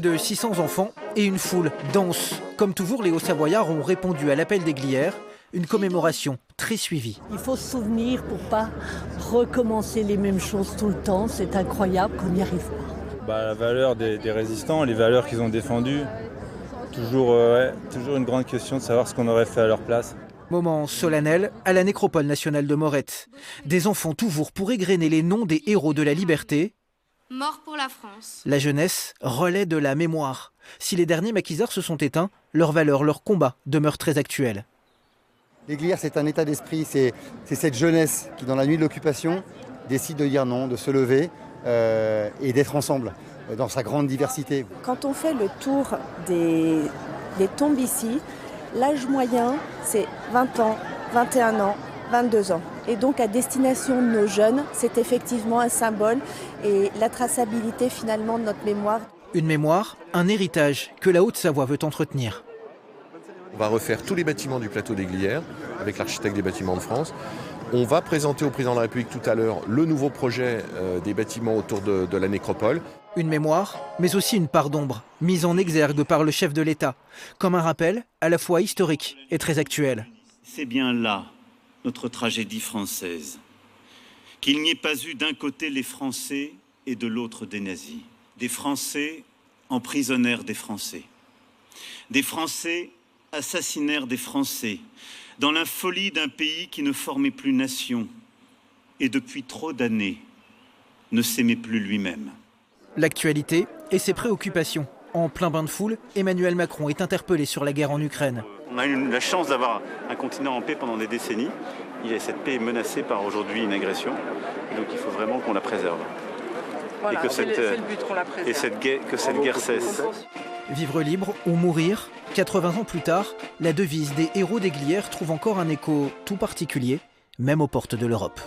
De 600 enfants et une foule dense. Comme toujours, les Hauts-Savoyards ont répondu à l'appel des Glières, une commémoration très suivie. Il faut se souvenir pour pas recommencer les mêmes choses tout le temps. C'est incroyable qu'on y arrive pas. La valeur des résistants, les valeurs qu'ils ont défendues, toujours une grande question de savoir ce qu'on aurait fait à leur place. Moment solennel à la nécropole nationale de Morette. Des enfants toujours pour égrener les noms des héros de la liberté. Mort pour la France. La jeunesse, relais de la mémoire. Si les derniers maquisards se sont éteints, leurs valeurs, leurs combats demeurent très actuels. Les Glières, c'est un état d'esprit, c'est cette jeunesse qui, dans la nuit de l'occupation, décide de dire non, de se lever et d'être ensemble, dans sa grande diversité. Quand on fait le tour des tombes ici, l'âge moyen, c'est 20 ans, 21 ans, 22 ans. Et donc à destination de nos jeunes, c'est effectivement un symbole et la traçabilité finalement de notre mémoire. Une mémoire, un héritage que la Haute-Savoie veut entretenir. On va refaire tous les bâtiments du plateau des Glières avec l'architecte des bâtiments de France. On va présenter au président de la République tout à l'heure le nouveau projet des bâtiments autour de la nécropole. Une mémoire, mais aussi une part d'ombre, mise en exergue par le chef de l'État, comme un rappel à la fois historique et très actuel. C'est bien là notre tragédie française, qu'il n'y ait pas eu d'un côté les Français et de l'autre des nazis. Des Français emprisonnèrent des Français. Des Français assassinèrent des Français dans la folie d'un pays qui ne formait plus nation et depuis trop d'années ne s'aimait plus lui-même. L'actualité et ses préoccupations. En plein bain de foule, Emmanuel Macron est interpellé sur la guerre en Ukraine. On a eu la chance d'avoir un continent en paix pendant des décennies. Cette paix est menacée par aujourd'hui une agression. Et donc il faut vraiment qu'on la préserve. Voilà, et que c'est le but qu'on la préserve. Que cette guerre cesse. Vivre libre ou mourir, 80 ans plus tard, la devise des héros des Glières trouve encore un écho tout particulier, même aux portes de l'Europe.